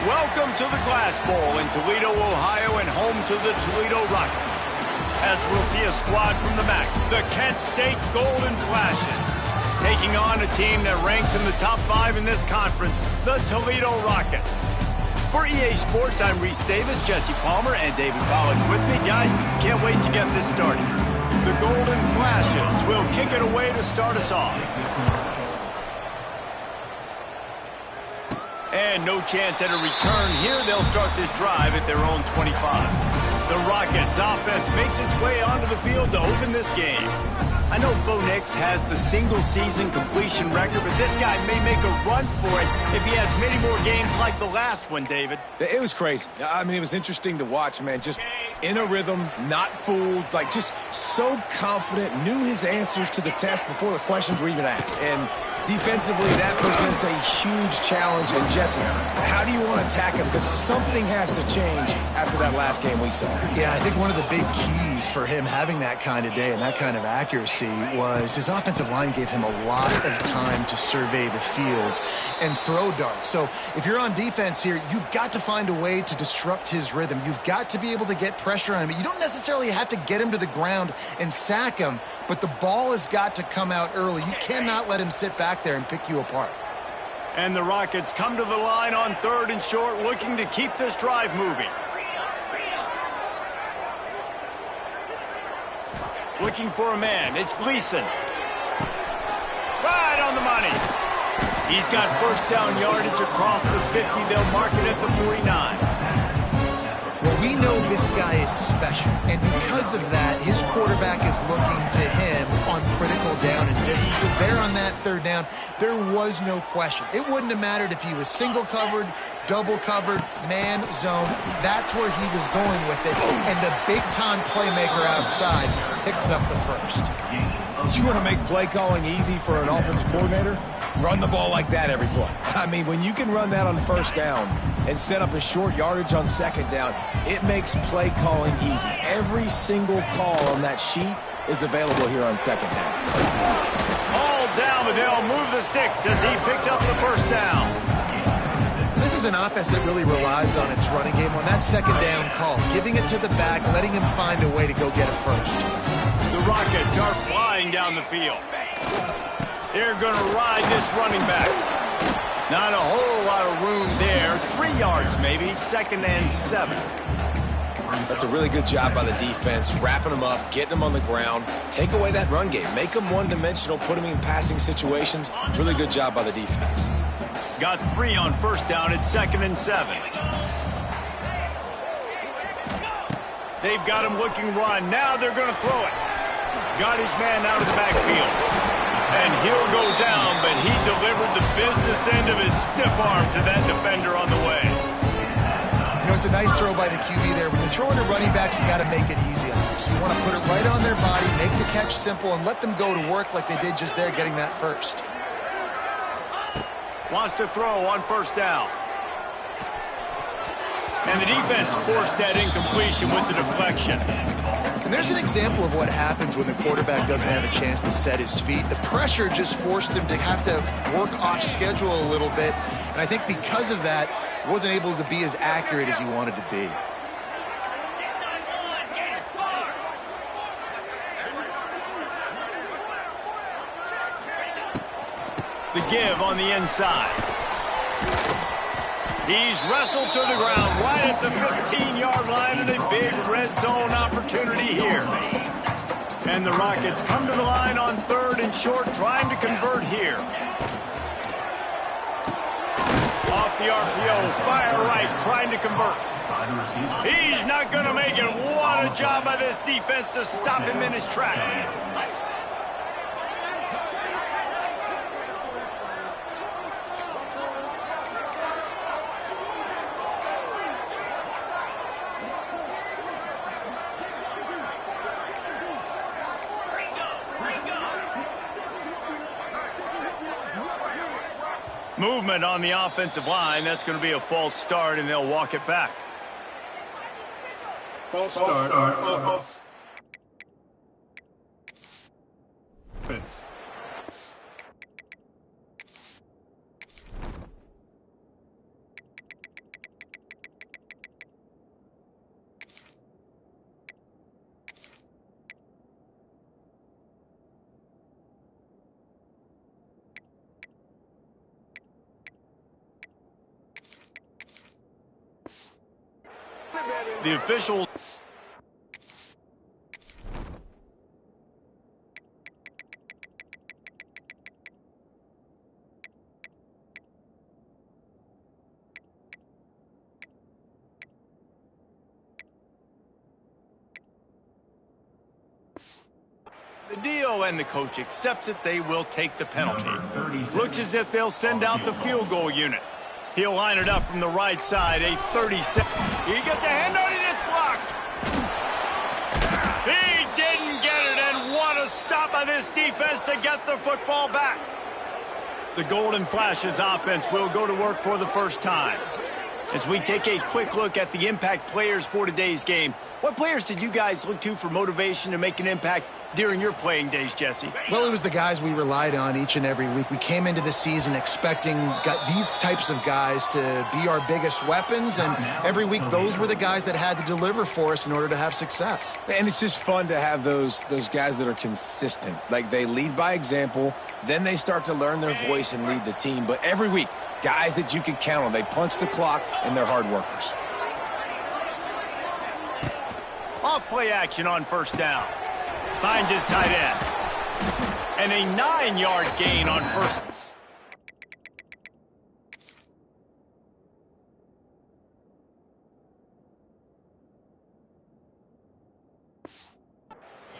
Welcome to the Glass Bowl in Toledo, Ohio, and home to the Toledo Rockets. As we'll see a squad from the MAC, the Kent State Golden Flashes, taking on a team that ranks in the top 5 in this conference, the Toledo Rockets. For EA Sports, I'm Reese Davis, Jesse Palmer, and David Collins with me. Guys, can't wait to get this started. The Golden Flashes will kick it away to start us off. And no chance at a return here. They'll start this drive at their own 25. The Rockets' offense makes its way onto the field to open this game. I know Bo Nix has the single-season completion record, but this guy may make a run for it if he has many more games like the last one, David. It was crazy. I mean, it was interesting to watch, man. Just in a rhythm, not fooled, like just so confident, knew his answers to the test before the questions were even asked. And defensively, that presents a huge challenge. And Jesse, how do you want to attack him? Because something has to change after that last game we saw. Yeah, I think one of the big keys for him having that kind of day and that kind of accuracy was his offensive line gave him a lot of time to survey the field and throw darts. So if you're on defense here, you've got to find a way to disrupt his rhythm. You've got to be able to get pressure on him. You don't necessarily have to get him to the ground and sack him, but the ball has got to come out early. You cannot let him sit back there and pick you apart. And the Rockets come to the line on 3rd and short, looking to keep this drive moving. Looking for a man. It's Gleason. Right on the money. He's got first down yardage across the 50. They'll mark it at the 49. Well, we know this guy is special, and because of that, his quarterback is looking to him on critical down and distances. There on that 3rd down, there was no question. It wouldn't have mattered if he was single covered, double covered, man, zone. That's where he was going with it, and the big-time playmaker outside picks up the first. You want to make play calling easy for an offensive coordinator? Run the ball like that every play. I mean, when you can run that on 1st down and set up a short yardage on 2nd down, it makes play calling easy. Every single call on that sheet is available here on 2nd down. All down, but they'll move the sticks as he picks up the first down. This is an offense that really relies on its running game on that 2nd down call, giving it to the back, letting him find a way to go get a first. The Rockets are flying down the field. They're going to ride this running back. Not a whole lot of room there. 3 yards maybe, 2nd and 7. That's a really good job by the defense, wrapping them up, getting them on the ground. Take away that run game. Make them one-dimensional, put them in passing situations. Really good job by the defense. Got 3 on 1st down at 2nd and 7. They've got him looking run. Now they're going to throw it. Got his man out of the backfield. And he'll go down, but he delivered the business end of his stiff arm to that defender on the way. You know, it's a nice throw by the QB there. When you're throwing to running backs, you got to make it easy on them. So you want to put it right on their body, make the catch simple, and let them go to work like they did just there, getting that first. Wants to throw on 1st down. And the defense forced that incompletion with the deflection. And there's an example of what happens when the quarterback doesn't have a chance to set his feet. The pressure just forced him to have to work off schedule a little bit. And I think because of that, wasn't able to be as accurate as he wanted to be. The give on the inside. He's wrestled to the ground right at the 15-yard line and a big red zone opportunity here. And the Rockets come to the line on 3rd and short, trying to convert here. Off the RPO, fire right, trying to convert. He's not going to make it. What a job by this defense to stop him in his tracks. Movement on the offensive line. That's going to be a false start, and they'll walk it back. False start. Offense. The officials... The DO and the coach accepts that they will take the penalty. Looks as if they'll send out the field goal unit. He'll line it up from the right side, a 37. He gets a hand on it, it's blocked. He didn't get it, and what a stop by this defense to get the football back. The Golden Flashes offense will go to work for the first time. As we take a quick look at the impact players for today's game, what players did you guys look to for motivation to make an impact during your playing days, Jesse? Well, it was the guys we relied on each and every week. We came into the season expecting these types of guys to be our biggest weapons, and every week those were the guys that had to deliver for us in order to have success. And it's just fun to have those guys that are consistent. Like, they lead by example, then they start to learn their voice and lead the team. But every week, guys that you can count on. They punch the clock, and they're hard workers. Off play action on first down. Finds his tight end. And a 9-yard gain on first.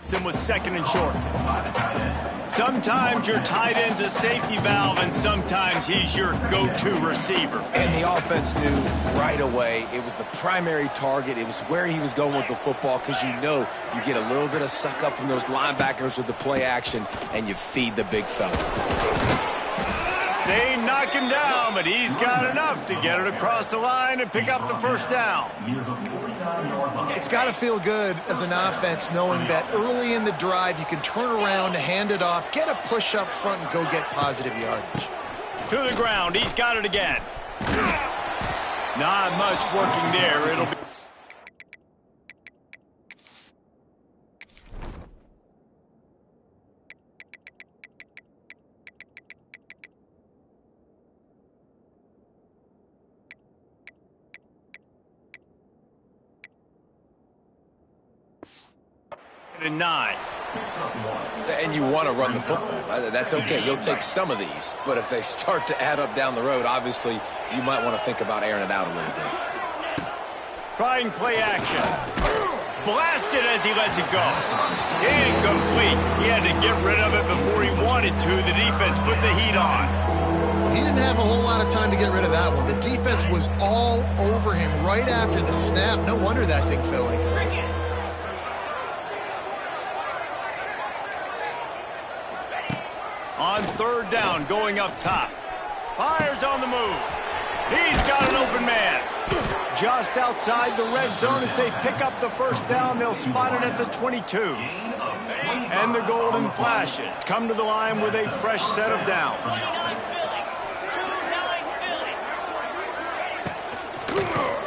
Him with second and short. Sometimes your tight end's a safety valve, and sometimes he's your go-to receiver. And the offense knew right away it was the primary target. It was where he was going with the football, because you know you get a little bit of suck up from those linebackers with the play action, and you feed the big fella. They knock him down, but he's got enough to get it across the line and pick up the first down. It's got to feel good as an offense knowing that early in the drive you can turn around, hand it off, get a push up front, and go get positive yardage. To the ground. He's got it again. Not much working there. It'll be... and 9. And you want to run the football. That's okay. You'll take some of these. But if they start to add up down the road, obviously, you might want to think about airing it out a little bit. Trying play action. Blasted as he lets it go. Incomplete. He had to get rid of it before he wanted to. The defense put the heat on. He didn't have a whole lot of time to get rid of that one. The defense was all over him right after the snap. No wonder that thing fell in. On third down, going up top. Fires on the move. He's got an open man. Just outside the red zone as they pick up the first down. They'll spot it at the 22. And the Golden Flashes come to the line with a fresh set of downs.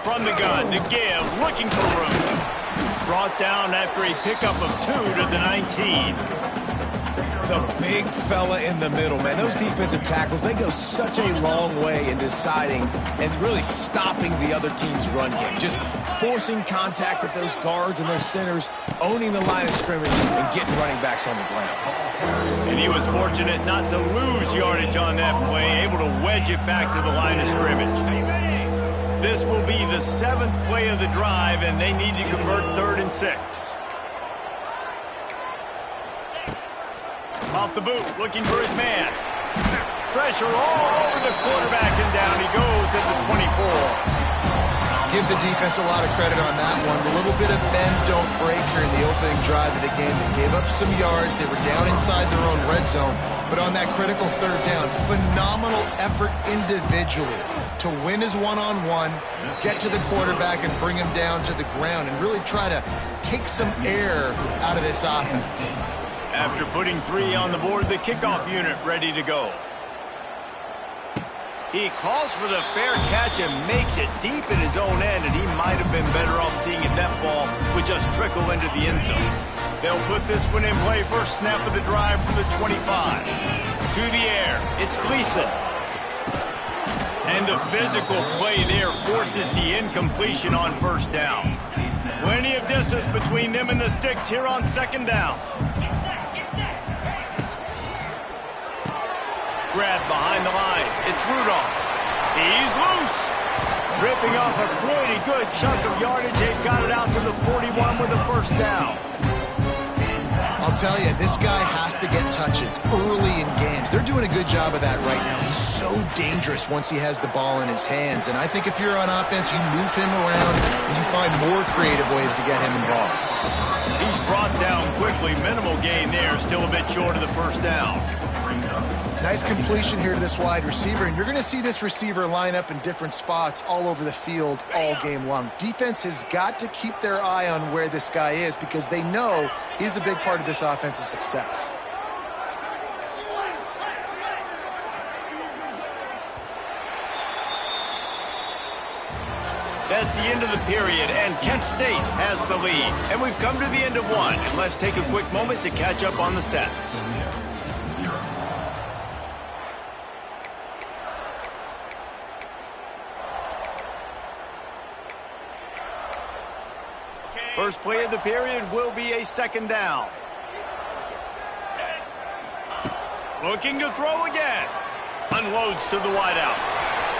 From the gun, the give, looking for room. Brought down after a pickup of 2 to the 19. The big fella in the middle, man. Those defensive tackles, they go such a long way in deciding and really stopping the other team's run game. Just forcing contact with those guards and those centers, owning the line of scrimmage, and getting running backs on the ground. And he was fortunate not to lose yardage on that play, able to wedge it back to the line of scrimmage. This will be the 7th play of the drive, and they need to convert 3rd and 6. Off the boot, looking for his man. Pressure all over the quarterback, and down he goes at the 24. Give the defense a lot of credit on that one. A little bit of bend, don't break here in the opening drive of the game. They gave up some yards. They were down inside their own red zone. But on that critical third down, phenomenal effort individually to win his one-on-one, get to the quarterback and bring him down to the ground and really try to take some air out of this offense. After putting 3 on the board, the kickoff unit ready to go. He calls for the fair catch and makes it deep in his own end, and he might have been better off seeing if that ball would just trickle into the end zone. They'll put this one in play. First snap of the drive from the 25. To the air, it's Gleason. And the physical play there forces the incompletion on first down. Plenty of distance between them and the sticks here on second down. Grab behind the line. It's Rudolph. He's loose. Ripping off a pretty good chunk of yardage. They've got it out to the 41 with a first down. I'll tell you, this guy has to get touches early in games. They're doing a good job of that right now. He's so dangerous once he has the ball in his hands. And I think if you're on offense, you move him around and you find more creative ways to get him involved. He's brought down quickly. Minimal gain there. Still a bit short of the first down. Nice completion here to this wide receiver, and you're going to see this receiver line up in different spots all over the field all game long. Defense has got to keep their eye on where this guy is because they know he's a big part of this offense's success. That's the end of the period, and Kent State has the lead. And we've come to the end of one, and let's take a quick moment to catch up on the stats. First play of the period will be a second down. Looking to throw again. Unloads to the wideout.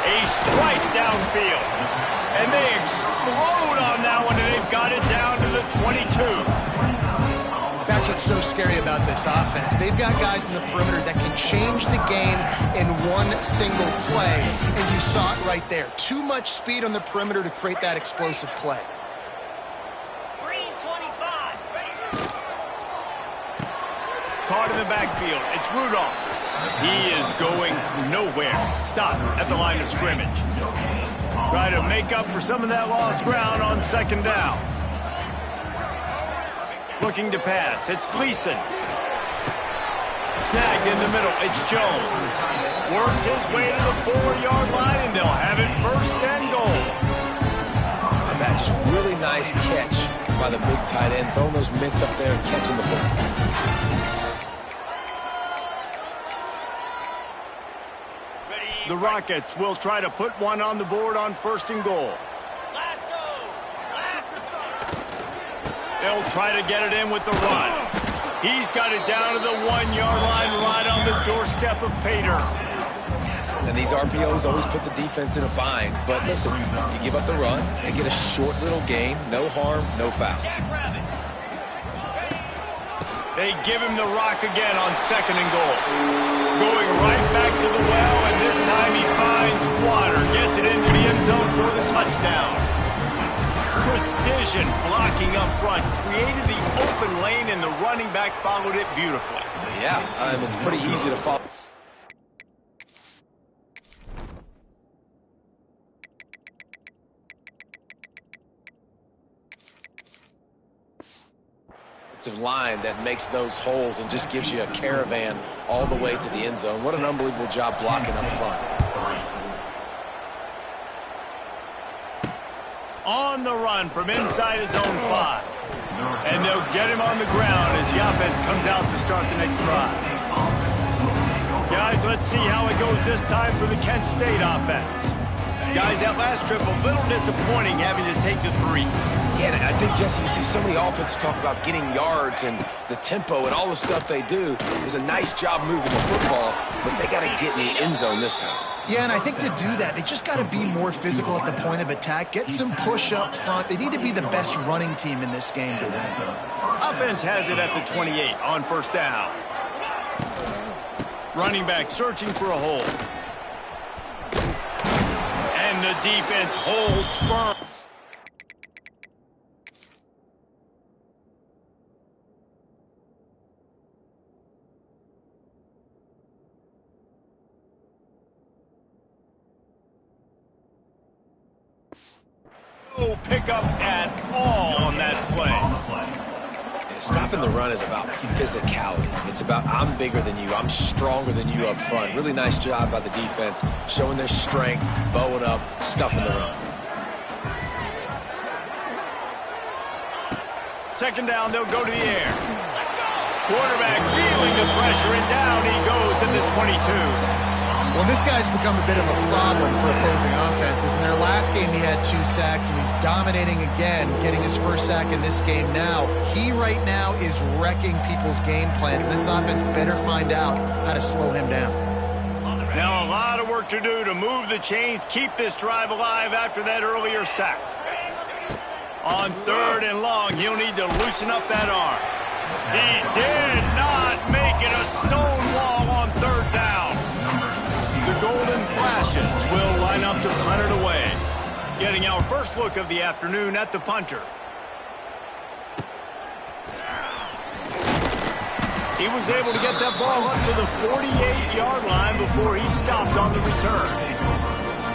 A strike downfield. And they explode on that one, and they've got it down to the 22. That's what's so scary about this offense. They've got guys in the perimeter that can change the game in one single play, and you saw it right there. Too much speed on the perimeter to create that explosive play. Caught in the backfield. It's Rudolph. He is going nowhere. Stop at the line of scrimmage. Try to make up for some of that lost ground on second down. Looking to pass. It's Gleason. Snagged in the middle. It's Jones. Works his way to the 4-yard line, and they'll have it first and goal. And that just really nice catch by the big tight end, throwing those mitts up there and catching the football. The Rockets will try to put one on the board on first and goal. They'll try to get it in with the run. He's got it down to the 1-yard line right on the doorstep of Pater. And these RPOs always put the defense in a bind. But listen, you give up the run and get a short little gain. No harm, no foul. They give him the rock again on second and goal. Going right back to the well, and this time he finds water. Gets it into the end zone for the touchdown. Precision blocking up front. Created the open lane, and the running back followed it beautifully. Yeah, it's pretty easy to follow. Line that makes those holes and just gives you a caravan all the way to the end zone. What an unbelievable job blocking up front. On the run from inside his own 5. And they'll get him on the ground as the offense comes out to start the next drive. Guys, let's see how it goes this time for the Kent State offense. Guys, that last trip a little disappointing having to take the 3. Yeah, and I think, Jesse, you see so many offenses talk about getting yards and the tempo and all the stuff they do. It was a nice job moving the football, but they got to get in the end zone this time. Yeah, and I think to do that, they just got to be more physical at the point of attack, get some push up front. They need to be the best running team in this game to win. Offense has it at the 28 on first down. Running back searching for a hole. And the defense holds firm. No pickup at all on that play. Yeah, stopping the run is about physicality. It's about I'm bigger than you, I'm stronger than you up front. Really nice job by the defense, showing their strength, bowing up, stuffing the run. Second down, they'll go to the air. Quarterback feeling the pressure, and down he goes at the 22. Well, this guy's become a bit of a problem for opposing offenses. In their last game, he had 2 sacks, and he's dominating again, getting his first sack in this game now. He right now is wrecking people's game plans, and this offense better find out how to slow him down. Now a lot of work to do to move the chains, keep this drive alive after that earlier sack. On 3rd and long, he'll need to loosen up that arm. He did not make it a stone wall on 3rd down. The Golden Flashes will line up to punt it away. Getting our first look of the afternoon at the punter. He was able to get that ball up to the 48-yard line before he stopped on the return.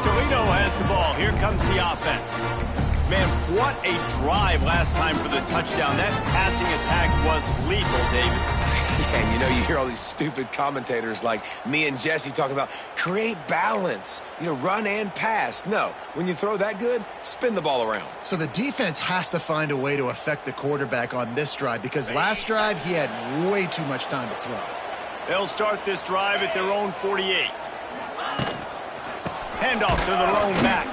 Toledo has the ball. Here comes the offense. Man, what a drive last time for the touchdown. That passing attack was lethal, David. Yeah, and you know, you hear all these stupid commentators like me and Jesse talking about create balance, you know, run and pass. No, when you throw that good, spin the ball around. So the defense has to find a way to affect the quarterback on this drive because last drive he had way too much time to throw. They'll start this drive at their own 48. Handoff to the lone back.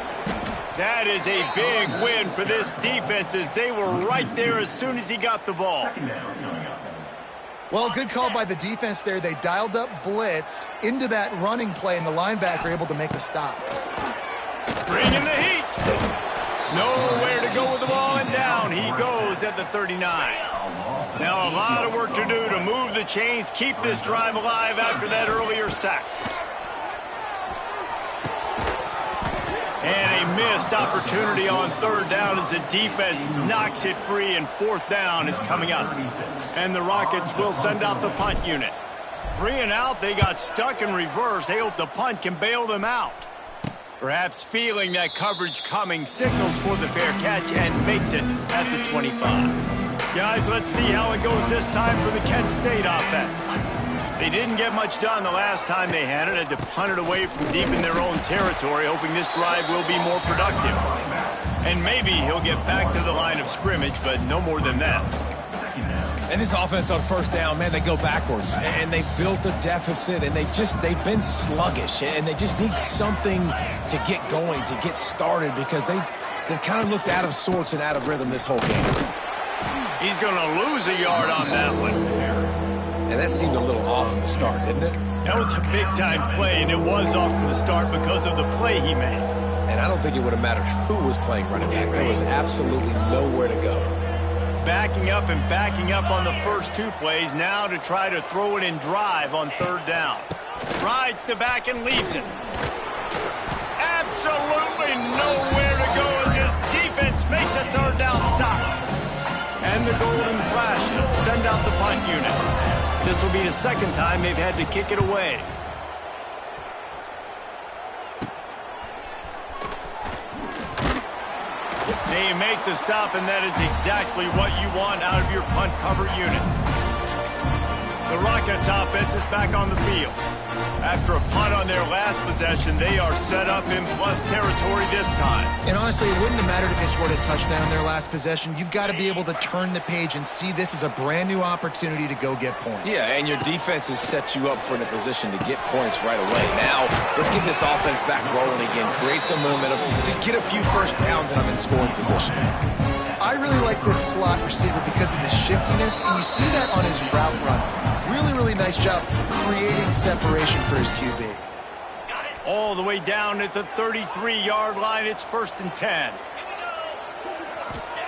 That is a big win for this defense as they were right there as soon as he got the ball. Well, good call by the defense there. They dialed up blitz into that running play, and the linebacker able to make the stop. Bringing the heat. Nowhere to go with the ball, and down he goes at the 39. Now a lot of work to do to move the chains, keep this drive alive after that earlier sack. And a missed opportunity on 3rd down as the defense knocks it free, and 4th down is coming up. And the Rockets will send out the punt unit. 3 and out, they got stuck in reverse. They hope the punt can bail them out. Perhaps feeling that coverage coming, signals for the fair catch and makes it at the 25. Guys, let's see how it goes this time for the Kent State offense. They didn't get much done the last time they had it. Had to punt it away from deep in their own territory, hoping this drive will be more productive. And maybe he'll get back to the line of scrimmage, but no more than that. And this offense on 1st down, man, they go backwards. And they built a deficit, and they've been sluggish. And they just need something to get going, to get started, because they've kind of looked out of sorts and out of rhythm this whole game. He's going to lose a yard on that one. And that seemed a little off from the start, didn't it? That was a big-time play, and it was off from the start because of the play he made. And I don't think it would have mattered who was playing running back. There was absolutely nowhere to go. Backing up and backing up on the first 2 plays, now to try to throw it in drive on 3rd down. Rides the back and leaves it. Absolutely nowhere to go as his defense makes a 3rd down stop. And the Golden Flashes send out the punt unit. This will be the 2nd time they've had to kick it away. They make the stop, and that is exactly what you want out of your punt cover unit. The Rockets offense is back on the field. After a punt on their last possession, they are set up in plus territory this time. And honestly, it wouldn't have mattered if they scored a touchdown their last possession. You've got to be able to turn the page and see this as a brand new opportunity to go get points. Yeah, and your defense has set you up for in a position to get points right away. Now, let's get this offense back rolling again. Create some momentum. Just get a few 1st downs, and I'm in scoring position. I really like this slot receiver because of his shiftiness, and you see that on his route run. Really, really nice job creating separation for his QB. All the way down at the 33-yard line, it's 1st and 10.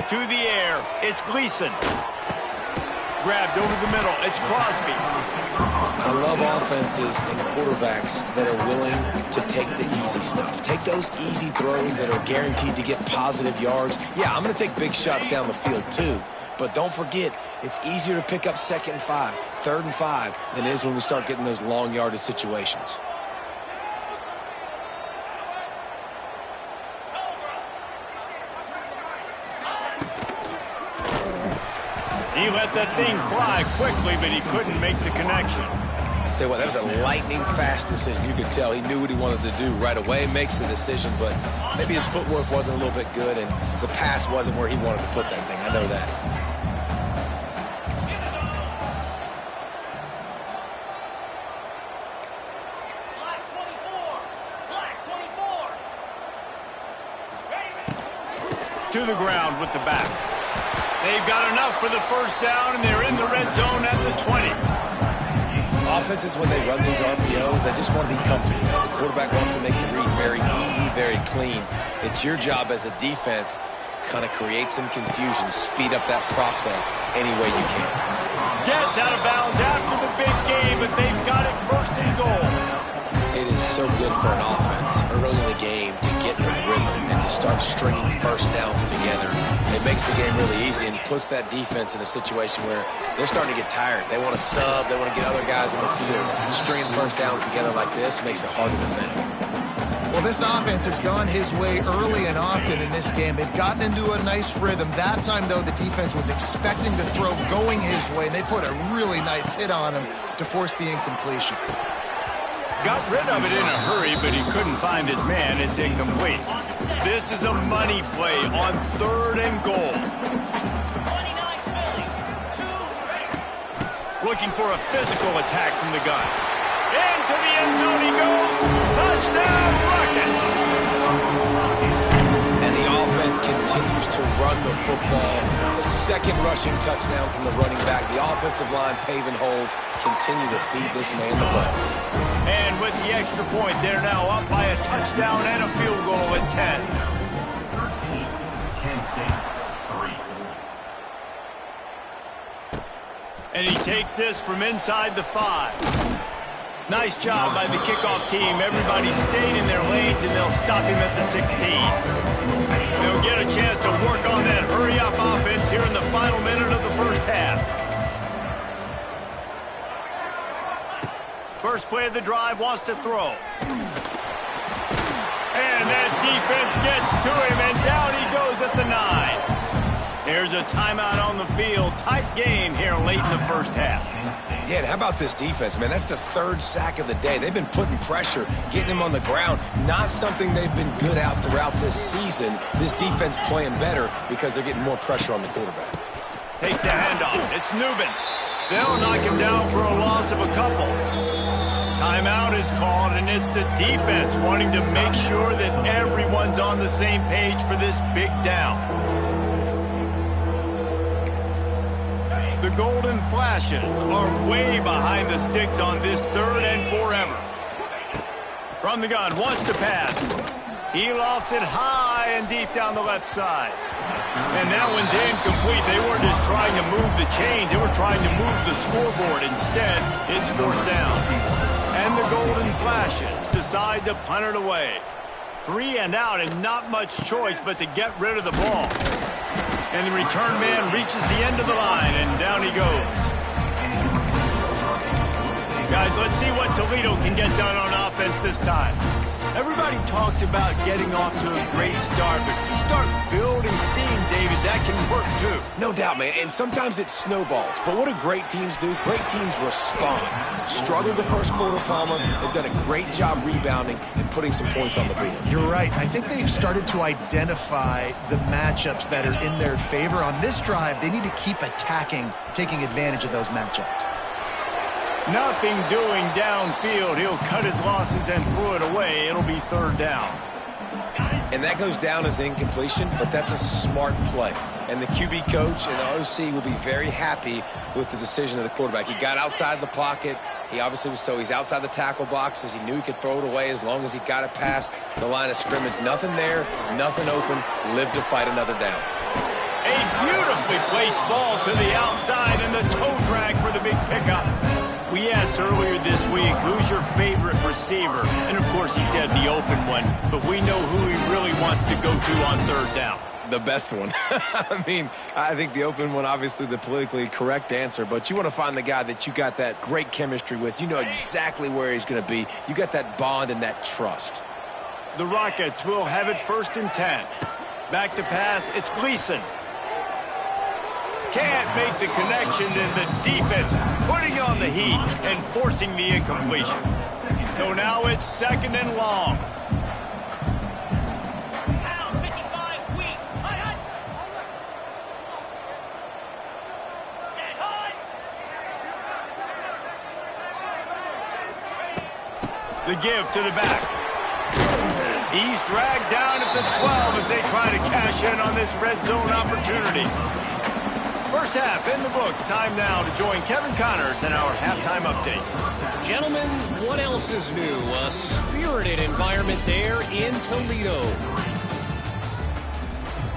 To the air, it's Gleason. Grabbed over the middle, it's Crosby. I love offenses and quarterbacks that are willing to take the easy stuff. Take those easy throws that are guaranteed to get positive yards. Yeah, I'm going to take big shots down the field too. But don't forget, it's easier to pick up 2nd and 5, 3rd and 5 than it is when we start getting those long yardage situations. He let that thing fly quickly, but he couldn't make the connection. Tell you what, that was a lightning-fast decision. You could tell he knew what he wanted to do right away. Makes the decision, but maybe his footwork wasn't a little bit good, and the pass wasn't where he wanted to put that thing. I know that. to the ground with the back. They've got enough for the first down, and they're in the red zone at the 20. Offenses, when they run these RPOs, they just want to be comfortable. The quarterback wants to make the read very easy, very clean. It's your job as a defense kind of create some confusion, speed up that process any way you can. Gets out of bounds after the big game, but they've got it first and goal. It is so good for an offense early in the game to get in a rhythm and to start stringing first downs together. It makes the game really easy and puts that defense in a situation where they're starting to get tired. They want to sub. They want to get other guys in the field. Stringing first downs together like this makes it hard to defend. Well, this offense has gone his way early and often in this game. They've gotten into a nice rhythm. That time, though, the defense was expecting the throw going his way, and they put a really nice hit on him to force the incompletion. Got rid of it in a hurry, but he couldn't find his man. It's incomplete. This is a money play on 3rd and goal. Looking for a physical attack from the gun. Into the end zone he goes. Touchdown, Rockets! And the offense continues to run the football. The second rushing touchdown from the running back. The offensive line paving holes. Continue to feed this man the ball. And with the extra point, they're now up by a touchdown and a field goal at 10. 13, Kent State, 3. And he takes this from inside the 5. Nice job by the kickoff team. Everybody stayed in their lanes, and they'll stop him at the 16. They'll get a chance to work on that hurry-up offense here in the final minute of the first half. First play of the drive, wants to throw. And that defense gets to him, and down he goes at the 9. There's a timeout on the field. Tight game here late in the first half. Yeah, and how about this defense, man? That's the 3rd sack of the day. They've been putting pressure, getting him on the ground. Not something they've been good at throughout this season. This defense playing better because they're getting more pressure on the quarterback. Takes the handoff. It's Newman. They'll knock him down for a loss of a couple. Timeout is called, and it's the defense wanting to make sure that everyone's on the same page for this big down. The Golden Flashes are way behind the sticks on this 3rd and forever. From the gun, wants to pass. He lofts it high and deep down the left side. And that one's incomplete. They weren't just trying to move the chains. They were trying to move the scoreboard. Instead, it's 4th down. And the Golden Flashes decide to punt it away. 3 and out, and not much choice but to get rid of the ball. And the return man reaches the end of the line, and down he goes. Guys, let's see what Toledo can get done on offense this time. Everybody talks about getting off to a great start, but if you start building steam, David, that can work too. No doubt, man, and sometimes it snowballs. But what do great teams do? Great teams respond. Struggled the first quarter, Palmer. They've done a great job rebounding and putting some points on the board. You're right. I think they've started to identify the matchups that are in their favor. On this drive, they need to keep attacking, taking advantage of those matchups. Nothing doing downfield. He'll cut his losses and throw it away. It'll be 3rd down. And that goes down as incompletion, but that's a smart play. And the QB coach and the OC will be very happy with the decision of the quarterback. He got outside the pocket. He obviously was he's outside the tackle boxes. He knew he could throw it away as long as he got it past the line of scrimmage. Nothing there, nothing open. Live to fight another down. A beautifully placed ball to the outside, and the toe drag for the big pickup. We asked earlier this week, who's your favorite receiver? And, of course, he said the open one. But we know who he really wants to go to on 3rd down. The best one. I mean, I think the open one, obviously the politically correct answer. But you want to find the guy that you got that great chemistry with. You know exactly where he's going to be. You got that bond and that trust. The Rockets will have it 1st and 10. Back to pass, it's Gleason. Can't make the connection, and the defense putting on the heat and forcing the incompletion. So now it's 2nd and long. The give to the back. He's dragged down at 4th and 12 as they try to cash in on this red zone opportunity. First half in the books. Time now to join Kevin Connors in our halftime update. Gentlemen, what else is new? A spirited environment there in Toledo.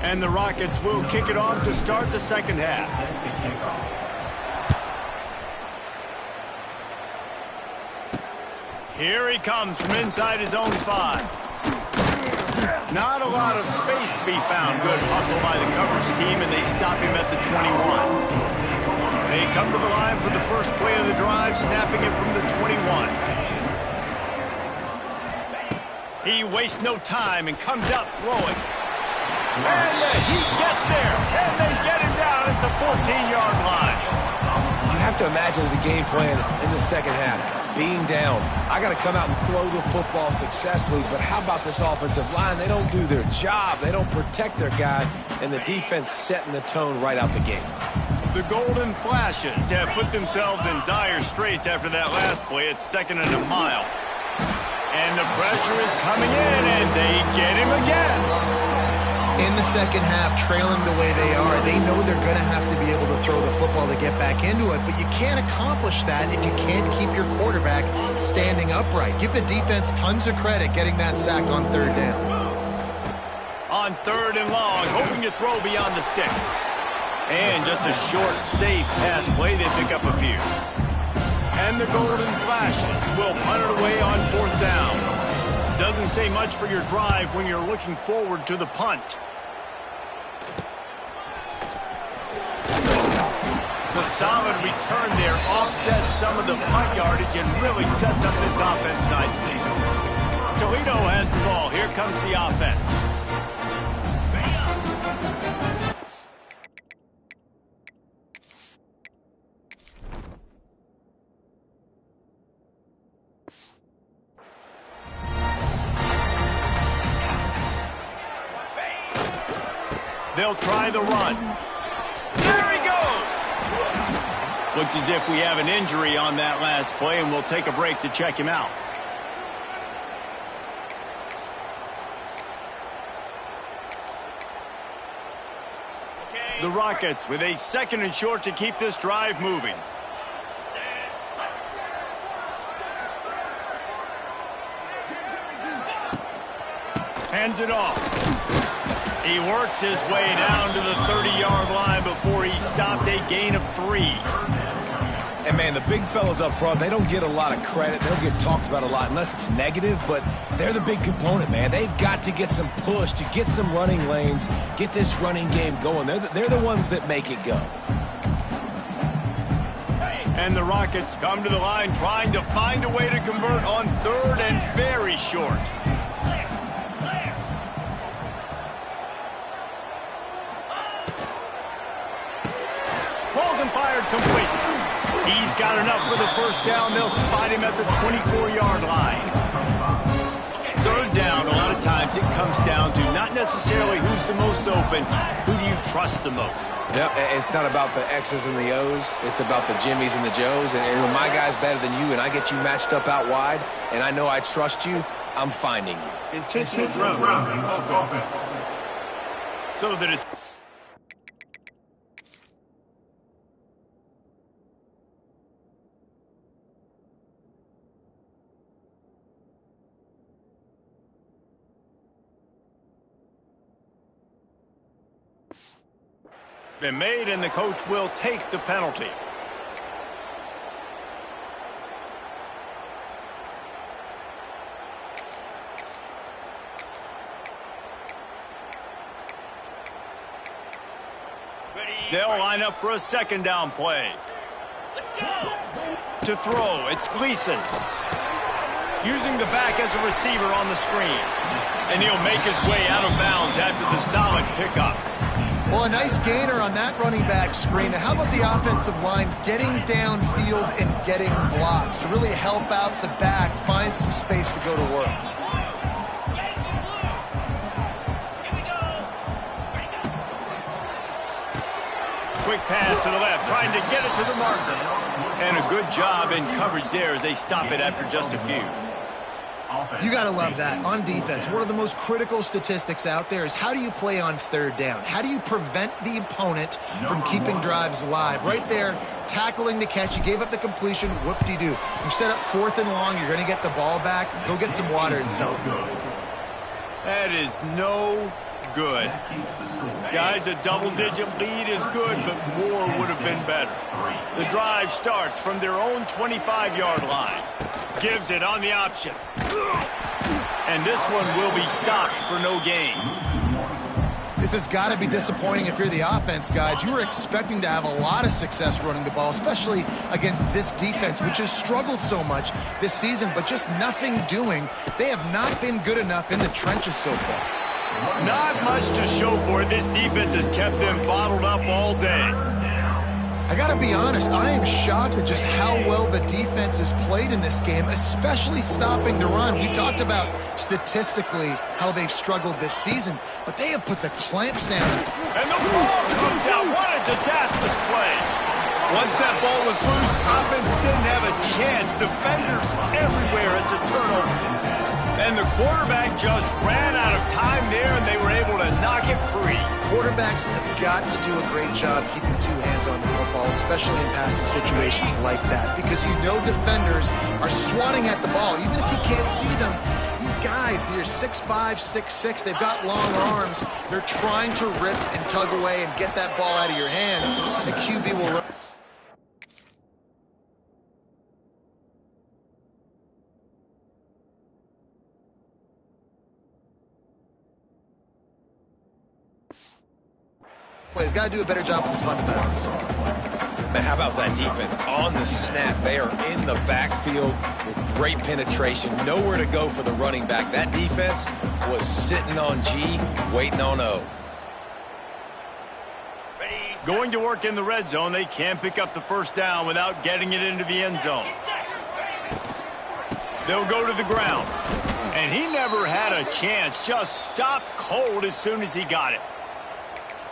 And the Rockets will kick it off to start the second half. Here he comes from inside his own 5. Not a lot of space to be found. Good hustle by the coverage team, and they stop him at the 21. They come to the line for the first play of the drive, snapping it from the 21. He wastes no time and comes out throwing. And the Heat gets there, and they get him down at the 14-yard line. You have to imagine the game plan in the second half. Being down, I got to come out and throw the football successfully, but how about this offensive line? They don't do their job. They don't protect their guy, and the defense setting the tone right out the gate. The Golden Flashes have put themselves in dire straits after that last play. It's 2nd and a mile. And the pressure is coming in, and they get him again. In the second half, trailing the way they are, they know they're going to have to be able to throw the football to get back into it, but you can't accomplish that if you can't keep your quarterback standing upright. Give the defense tons of credit getting that sack on 3rd down. On 3rd and long, hoping to throw beyond the sticks. And just a short, safe pass play, they pick up a few. And the Golden Flashes will punt it away on 4th down. Doesn't say much for your drive when you're looking forward to the punt. The solid return there offsets some of the punt yardage and really sets up this offense nicely. Toledo has the ball. Here comes the offense. They'll try the run. There he goes! Looks as if we have an injury on that last play, and we'll take a break to check him out. The Rockets with a 2nd and short to keep this drive moving. Hands it off. He works his way down to the 30-yard line before he stopped, a gain of 3. And, man, the big fellas up front, they don't get a lot of credit. They don't get talked about a lot unless it's negative, but they're the big component, man. They've got to get some push, to get some running lanes, get this running game going. They're the ones that make it go. And the Rockets come to the line trying to find a way to convert on 3rd and very short. Fired complete. He's got enough for the first down. They'll spot him at the 24-yard line. 3rd down, a lot of times it comes down to not necessarily who's the most open, who do you trust the most? Yep, it's not about the X's and the O's. It's about the Jimmies and the Joes. And when my guy's better than you and I get you matched up out wide and I know I trust you, I'm finding you. Intentional throw. So that it's been made, and the coach will take the penalty. They'll line up for a 2nd down play. Let's go. To throw, it's Gleason. Using the back as a receiver on the screen. And he'll make his way out of bounds after the solid pickup. Well, a nice gainer on that running back screen. Now, how about the offensive line getting downfield and getting blocks to really help out the back, find some space to go to work? Quick pass to the left, trying to get it to the marker. And a good job in coverage there as they stop it after just a few. You got to love that. On defense, one of the most critical statistics out there is how do you play on third down? How do you prevent the opponent from keeping drives alive? Right there, tackling the catch. You gave up the completion. Whoop-de-doo. You set up 4th and long. You're going to get the ball back. Go get some water and celebrate. That is no good. Guys, a double-digit lead is good, but more would have been better. The drive starts from their own 25-yard line. Gives it on the option. And this one will be stopped for no gain. This has got to be disappointing if you're the offense, guys. You were expecting to have a lot of success running the ball, especially against this defense, which has struggled so much this season, but just nothing doing. They have not been good enough in the trenches so far. Not much to show for it. This defense has kept them bottled up all day. I got to be honest, I am shocked at just how well the defense has played in this game, especially stopping the run. We talked about statistically how they've struggled this season, but they have put the clamps down. And the ball comes out. What a disastrous play. Once that ball was loose, offense didn't have a chance. Defenders everywhere. It's a turnover. And the quarterback just ran out of time there, and they were able to knock it free. Quarterbacks have got to do a great job keeping 2 hands on the football, especially in passing situations like that, because you know defenders are swatting at the ball. Even if you can't see them, these guys, they're 6'5", 6'6", they've got long arms. They're trying to rip and tug away and get that ball out of your hands. The QB will learn. He's got to do a better job with his fundamentals. Man, how about that defense? On the snap, they are in the backfield with great penetration. Nowhere to go for the running back. That defense was sitting on G, waiting on O. Going to work in the red zone. They can't pick up the first down without getting it into the end zone. They'll go to the ground. And he never had a chance. Just stopped cold as soon as he got it.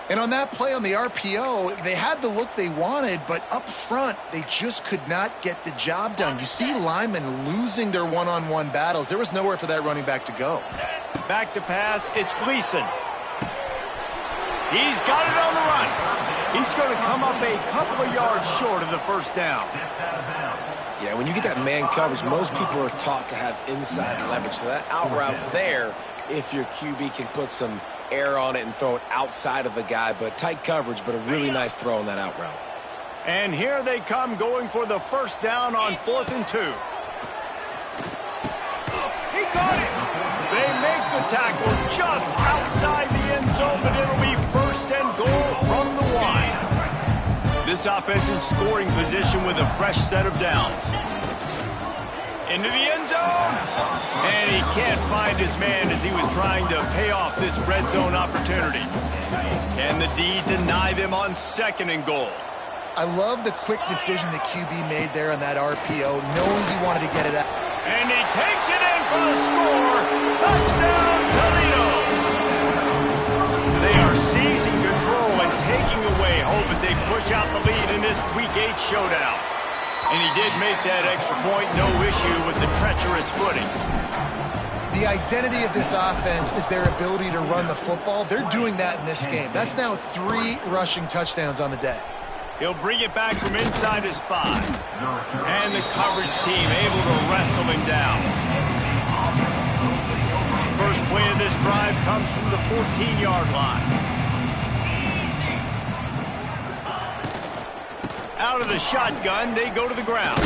And on that play on the RPO, they had the look they wanted, but up front, they just could not get the job done. You see linemen losing their one-on-one battles. There was nowhere for that running back to go. Back to pass, it's Gleason. He's got it on the run. He's going to come up a couple of yards short of the first down. Yeah, when you get that man coverage, most people are taught to have inside leverage. So that out route's there if your QB can put some air on it and throw it outside of the guy, but tight coverage, but a really nice throw on that out route. And here they come going for the first down on 4th and 2. He got it. They make the tackle just outside the end zone, but it'll be 1st and goal from the 1. This offense in scoring position with a fresh set of downs. Into the end zone. And he can't find his man as he was trying to pay off this red zone opportunity. Can the D deny them on 2nd and goal? I love the quick decision the QB made there on that RPO, knowing he wanted to get it out. And he takes it in for the score. Touchdown, Toledo. They are seizing control and taking away hope as they push out the lead in this Week 8 showdown. And he did make that extra point, no issue with the treacherous footing. The identity of this offense is their ability to run the football. They're doing that in this game. That's now 3 rushing touchdowns on the day. He'll bring it back from inside his 5. And the coverage team able to wrestle him down. First play of this drive comes from the 14-yard line. Out of the shotgun, they go to the ground.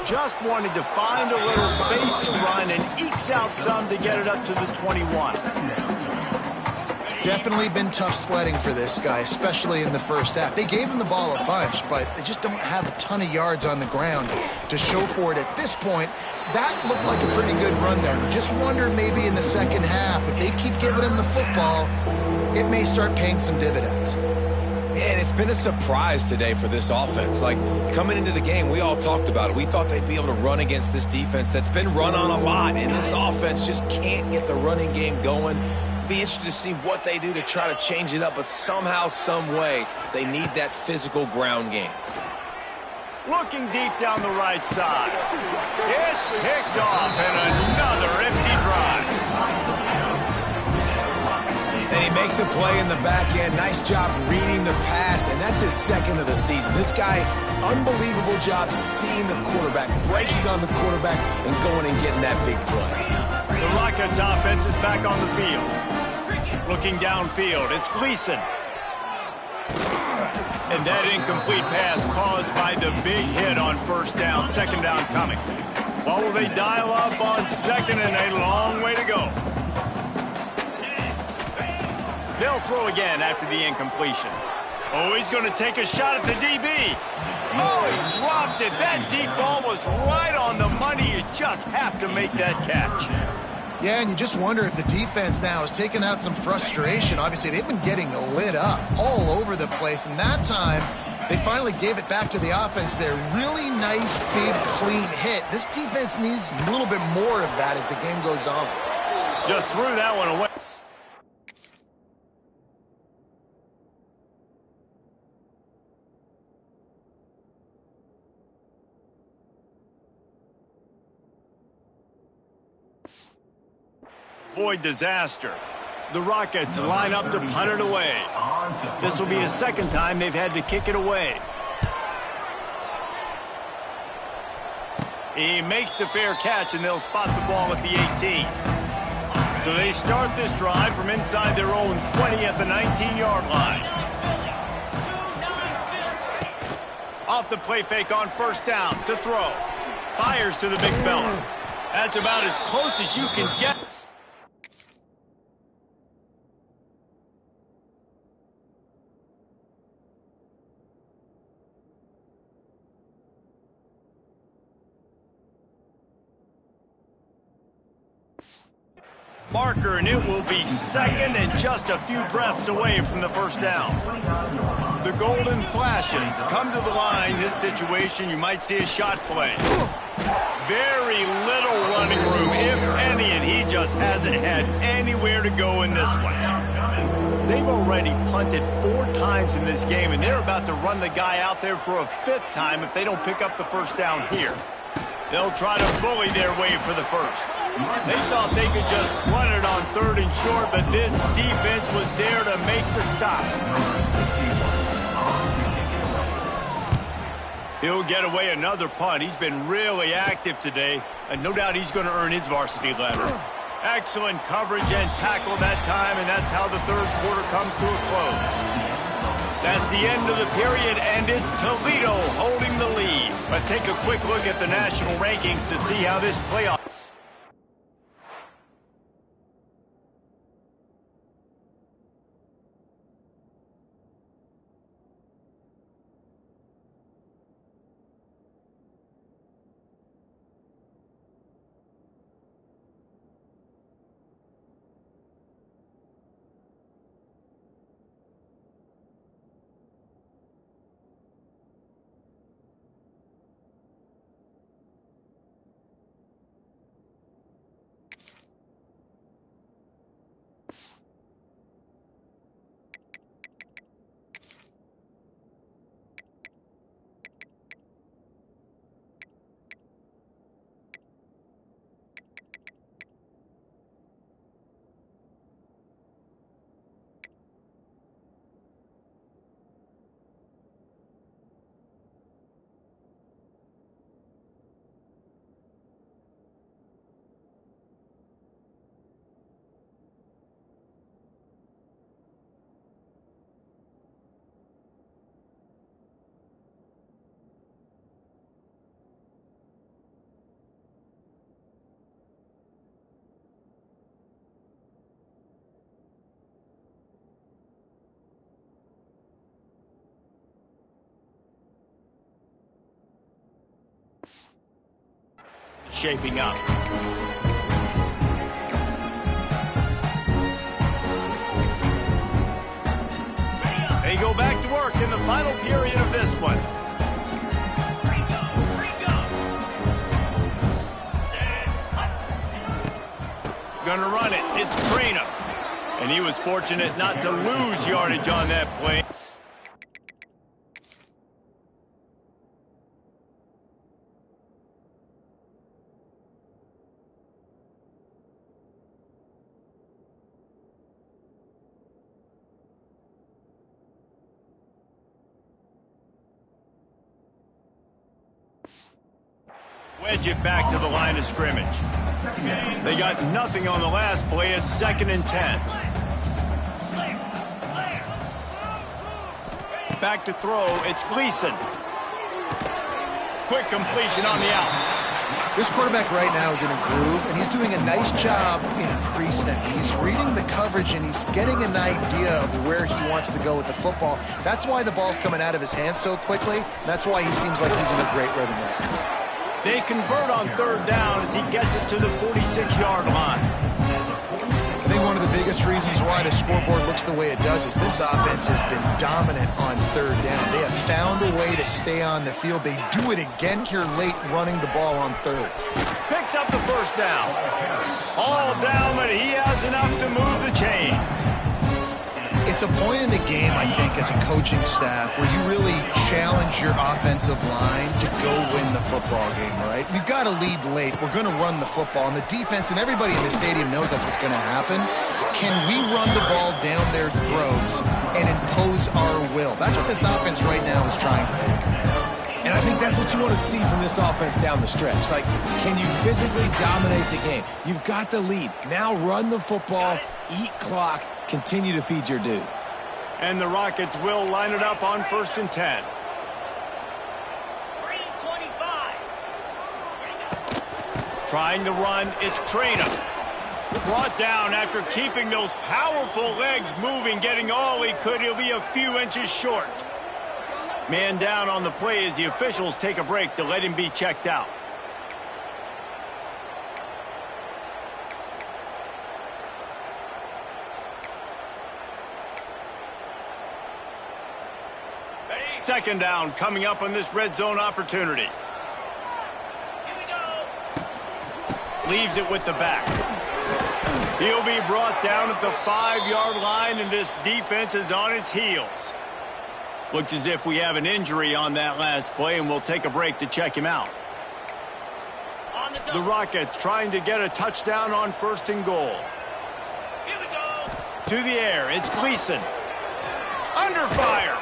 Just wanted to find a little space to run and ekes out some to get it up to the 21. Definitely been tough sledding for this guy, especially in the first half. They gave him the ball a bunch, but they just don't have a ton of yards on the ground to show for it at this point. That looked like a pretty good run there. Just wonder maybe in the second half, if they keep giving him the football, it may start paying some dividends. And it's been a surprise today for this offense. Like, coming into the game, we all talked about it. We thought they'd be able to run against this defense that's been run on a lot, and this offense just can't get the running game going. Be interested to see what they do to try to change it up, but somehow, some way, they need that physical ground game. Looking deep down the right side. It's picked off, and another And he makes a play in the back end. Nice job reading the pass, and that's his second of the season. This guy, unbelievable job seeing the quarterback, breaking on the quarterback, and going and getting that big play. The Rockets offense is back on the field. Looking downfield, it's Gleason. And that incomplete pass caused by the big hit on first down, second down coming. Well, will they dial up on second and a long way to go? They'll throw again after the incompletion. Oh, he's going to take a shot at the DB. Oh, he dropped it. That deep ball was right on the money. You just have to make that catch. Yeah, and you just wonder if the defense now has taken out some frustration. Obviously, they've been getting lit up all over the place, and that time they finally gave it back to the offense there. Really nice, big, clean hit. This defense needs a little bit more of that as the game goes on. Just threw that one away. Avoid disaster. The Rockets line up to punt it away. This will be the second time they've had to kick it away. He makes the fair catch, and they'll spot the ball at the 18. So they start this drive from inside their own 20 at the 19-yard line. Off the play fake on first down to throw. Fires to the big fella. That's about as close as you can get. Marker, and it will be second and just a few breaths away from the first down. The golden flashes come to the line. This situation, you might see a shot play. Very little running room, if any, and he just hasn't had anywhere to go in this one. They've already punted 4 times in this game, and they're about to run the guy out there for a 5th time if they don't pick up the first down here. They'll try to bully their way for the first. They thought they could just run it on 3rd and short, but this defense was there to make the stop. He'll get away another punt. He's been really active today, and no doubt he's going to earn his varsity letter. Excellent coverage and tackle that time, and that's how the 3rd quarter comes to a close. That's the end of the period, and it's Toledo holding the lead. Let's take a quick look at the national rankings to see how this playoff... shaping up. They go back to work in the final period of this one. Gonna run it. It's Trina. And he was fortunate not to lose yardage on that play. Wedge it back to the line of scrimmage. They got nothing on the last play. It's 2nd and 10. Back to throw. It's Gleason. Quick completion on the out. This quarterback right now is in a groove, and he's doing a nice job in pre-snap. He's reading the coverage, and he's getting an idea of where he wants to go with the football. That's why the ball's coming out of his hands so quickly. That's why he seems like he's in a great rhythm right now. They convert on 3rd down as he gets it to the 46-yard line. I think one of the biggest reasons why the scoreboard looks the way it does is this offense has been dominant on 3rd down. They have found a way to stay on the field. They do it again here late, running the ball on 3rd. Picks up the 1st down. All down, but he has enough to move the chains. It's a point in the game, I think, as a coaching staff where you really challenge your offensive line to go win the football game, right? We've got to lead late. We're going to run the football. And the defense and everybody in the stadium knows that's what's going to happen. Can we run the ball down their throats and impose our will? That's what this offense right now is trying to do. And I think that's what you want to see from this offense down the stretch. Like, can you physically dominate the game? You've got the lead. Now run the football, eat clock, continue to feed your dude. And the Rockets will line it up on 1st and 10. 325. Trying to run, it's Trainer. Brought down after keeping those powerful legs moving, getting all he could. He'll be a few inches short. Man down on the play as the officials take a break to let him be checked out. Second down coming up on this red zone opportunity. Leaves it with the back. He'll be brought down at the 5-yard line, and this defense is on its heels. Looks as if we have an injury on that last play, and we'll take a break to check him out. The Rockets trying to get a touchdown on 1st and goal. To the air, it's Gleason. Under fire.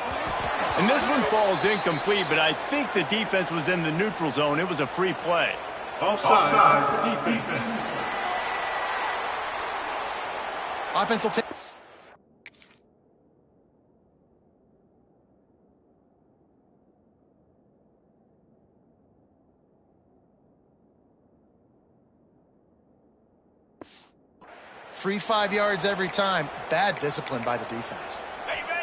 And this one falls incomplete, but I think the defense was in the neutral zone. It was a free play. Offside defense. Offense will take. Free 5 yards every time. Bad discipline by the defense.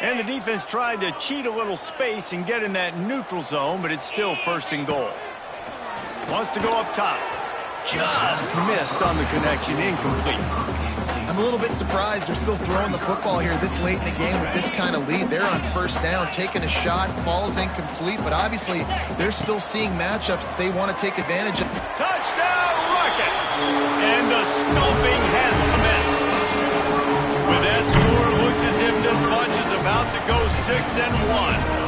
And the defense tried to cheat a little space and get in that neutral zone, but it's still 1st and goal. Wants to go up top. Just missed on the connection, incomplete. I'm a little bit surprised they're still throwing the football here this late in the game with this kind of lead. They're on 1st down, taking a shot, falls incomplete, but obviously they're still seeing matchups that they want to take advantage of. Touchdown, Rockets! And the stomping has commenced. With that score, it looks as if this bunch is about to go 6-1.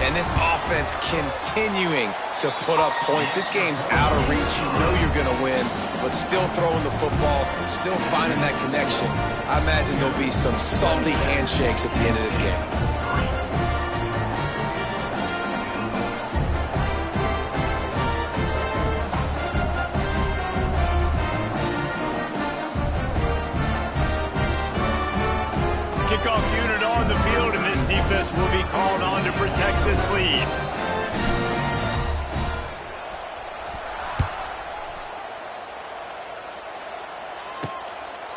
And this offense continuing to put up points. This game's out of reach. You know you're going to win, but still throwing the football, still finding that connection. I imagine there'll be some salty handshakes at the end of this game. Kickoff unit on the field, and this defense will be called on to protect this lead.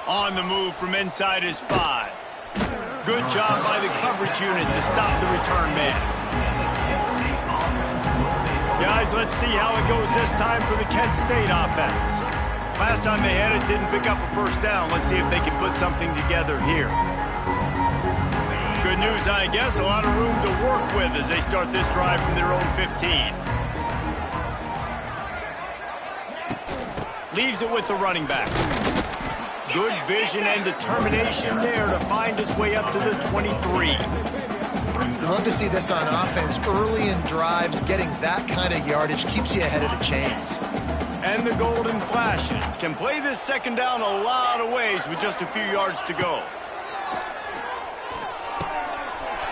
On the move from inside his 5. Good job by the coverage unit to stop the return man. Guys, let's see how it goes this time for the Kent State offense. Last time they had it, didn't pick up a 1st down. Let's see if they can put something together here. Good news, I guess. A lot of room to work with as they start this drive from their own 15. Leaves it with the running back. Good vision and determination there to find his way up to the 23. Love to see this on offense. Early in drives, getting that kind of yardage keeps you ahead of the chains. And the Golden Flashes can play this 2nd down a lot of ways with just a few yards to go.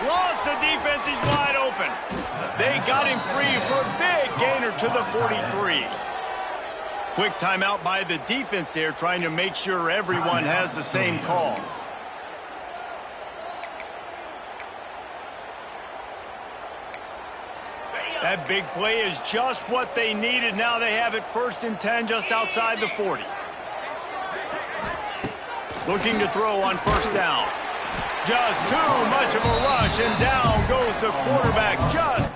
Lost the defense, he's wide open. They got him free for a big gain or to the 43. Quick timeout by the defense there, trying to make sure everyone has the same call. That big play is just what they needed. Now they have it 1st and 10 just outside the 40. Looking to throw on 1st down. Just too much of a rush, and down goes the quarterback. Just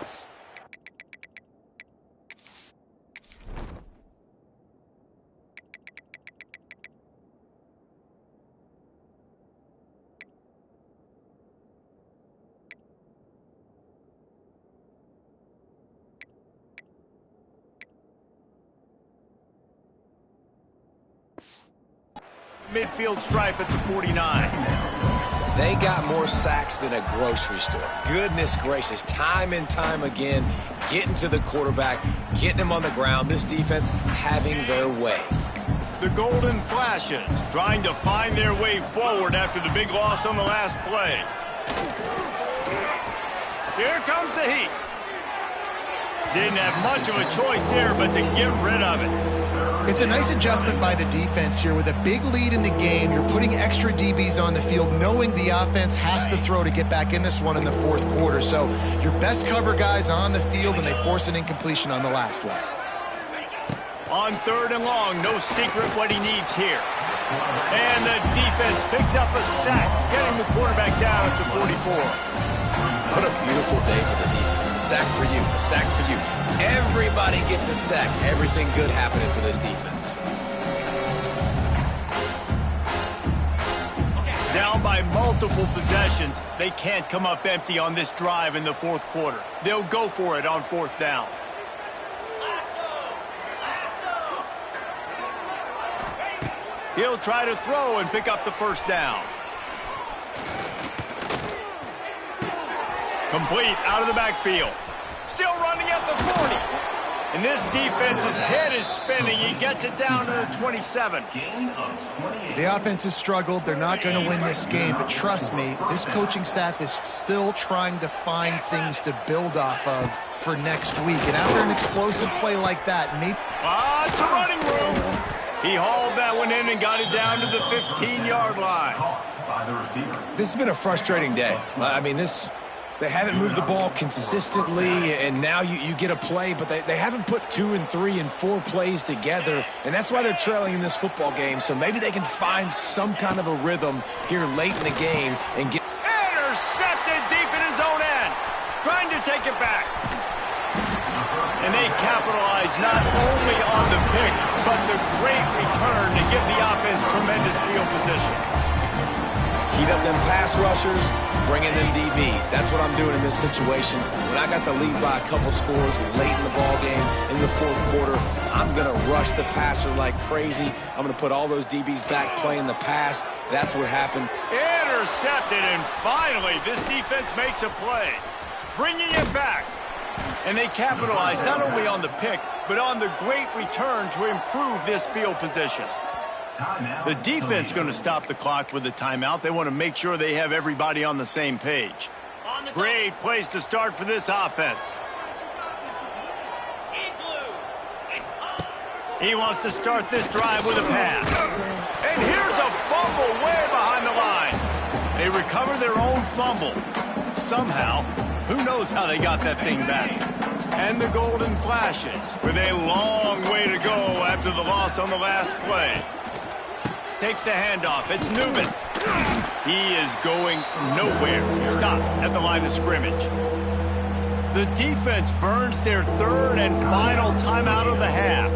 midfield stripe at the 49. They got more sacks than a grocery store. Goodness gracious, time and time again, getting to the quarterback, getting him on the ground. This defense having their way. The Golden Flashes trying to find their way forward after the big loss on the last play. Here comes the heat. Didn't have much of a choice there, but to get rid of it. It's a nice adjustment by the defense here. With a big lead in the game, you're putting extra DBs on the field, knowing the offense has to throw to get back in this one in the 4th quarter. So your best cover guys on the field, and they force an incompletion on the last one. On 3rd and long, no secret what he needs here. And the defense picks up a sack, getting the quarterback down at the 44. What a beautiful day for the defense. A sack for you, a sack for you. Everybody gets a sack. Everything good happening for this defense. Down by multiple possessions, they can't come up empty on this drive in the 4th quarter. They'll go for it on 4th down. He'll try to throw and pick up the 1st down. Complete out of the backfield. Still running at the 40. And this defense's head is spinning. He gets it down to the 27. The offense has struggled. They're not going to win this game. But trust me, this coaching staff is still trying to find things to build off of for next week. And after an explosive play like that, maybe... It's a running room. He hauled that one in and got it down to the 15-yard line. This has been a frustrating day. I mean, they haven't moved the ball consistently, and now you get a play, but they haven't put 2 and 3 and 4 plays together, and that's why they're trailing in this football game. So maybe they can find some kind of a rhythm here late in the game and get... Intercepted deep in his own end. Trying to take it back. And they capitalize not only on the pick, but the great return to give the offense tremendous field position. Heat up them pass rushers, bring in them DBs. That's what I'm doing in this situation. When I got the lead by a couple scores late in the ball game, in the 4th quarter, I'm going to rush the passer like crazy. I'm going to put all those DBs back playing the pass. That's what happened. Intercepted, and finally, this defense makes a play, bringing it back. And they capitalize not only on the pick, but on the great return to improve this field position. The defense going to stop the clock with a timeout. They want to make sure they have everybody on the same page. Great place to start for this offense. He wants to start this drive with a pass. And here's a fumble way behind the line. They recover their own fumble. Somehow, who knows how they got that thing back. And the Golden Flashes with a long way to go after the loss on the last play. Takes the handoff. It's Newman. He is going nowhere. Stop at the line of scrimmage. The defense burns their 3rd and final timeout of the half.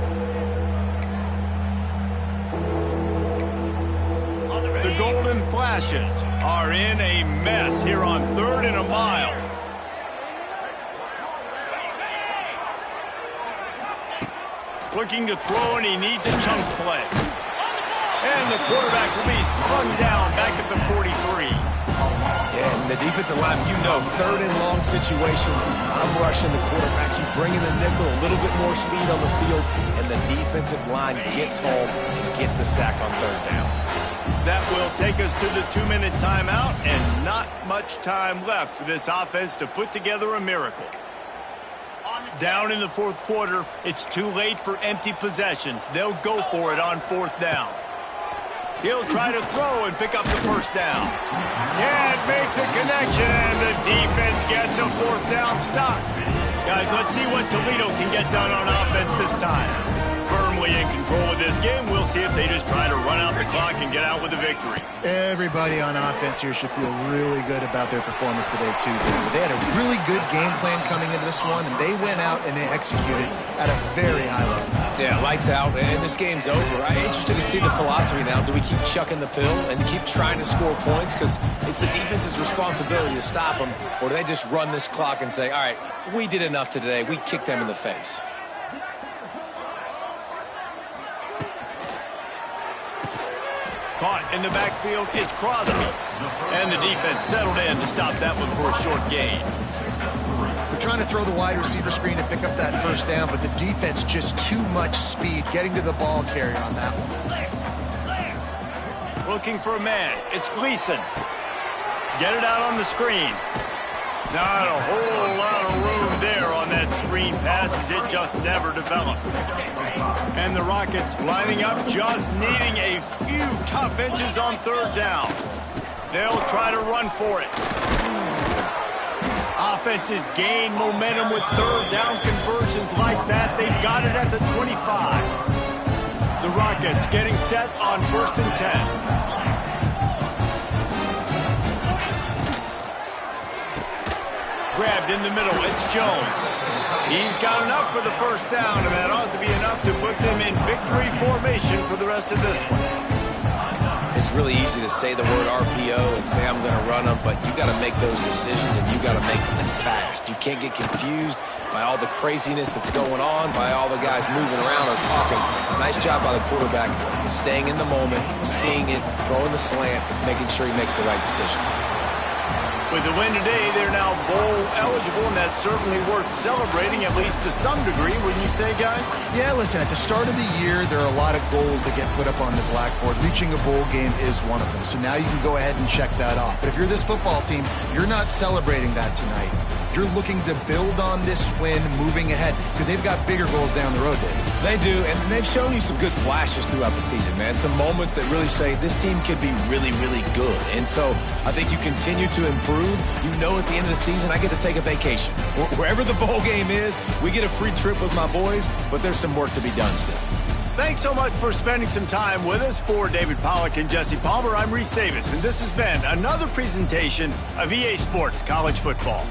The Golden Flashes are in a mess here on 3rd and a mile. Looking to throw, and he needs a chunk play. And the quarterback will be slung down back at the 43. Yeah, and the defensive line, 3rd and long situations, I'm rushing the quarterback. You bring in the nickel, a little bit more speed on the field, and the defensive line gets home and gets the sack on 3rd down. That will take us to the 2-minute timeout, and not much time left for this offense to put together a miracle. Down in the fourth quarter, it's too late for empty possessions. They'll go for it on fourth down. He'll try to throw and pick up the first down. Can't make the connection, and the defense gets a fourth down stop. Guys, let's see what Toledo can get done on offense this time. Firmly in control of this game. We'll see if they just try to run out the clock and get out with a victory. Everybody on offense here should feel really good about their performance today, too, David. They had a really good game plan coming into this one, and they went out and they executed at a very high level. Yeah, lights out, and this game's over. I'm interested to see the philosophy now. Do we keep chucking the pill and keep trying to score points? Because it's the defense's responsibility to stop them. Or do they just run this clock and say, all right, we did enough today. We kicked them in the face. Caught in the backfield, it's Crosby. And the defense settled in to stop that one for a short gain. They're trying to throw the wide receiver screen to pick up that first down, but the defense just too much speed getting to the ball carrier on that one. Looking for a man. It's Gleason. Get it out on the screen. Not a whole lot of room there on that screen pass as it just never developed. And the Rockets lining up, just needing a few tough inches on third down. They'll try to run for it. Offenses gain momentum with third down conversions like that. They've got it at the 25. The Rockets getting set on 1st and 10. Grabbed in the middle, it's Jones. He's got enough for the first down, and that ought to be enough to put them in victory formation for the rest of this one. It's really easy to say the word RPO and say I'm going to run them, but you got to make those decisions, and you got to make them fast. You can't get confused by all the craziness that's going on, by all the guys moving around or talking. Nice job by the quarterback, staying in the moment, seeing it, throwing the slant, making sure he makes the right decision. With the win today, they're now bowl eligible, and that's certainly worth celebrating, at least to some degree, wouldn't you say, guys? Yeah, listen, at the start of the year, there are a lot of goals that get put up on the blackboard. Reaching a bowl game is one of them. So now you can go ahead and check that off. But if you're this football team, you're not celebrating that tonight. You're looking to build on this win moving ahead because they've got bigger goals down the road, David. They do, and they've shown you some good flashes throughout the season, man. Some moments that really say this team could be really, really good. And so I think you continue to improve. You know at the end of the season, I get to take a vacation. Wherever the bowl game is, we get a free trip with my boys, but there's some work to be done still. Thanks so much for spending some time with us. For David Pollack and Jesse Palmer, I'm Reese Davis, and this has been another presentation of EA Sports College Football.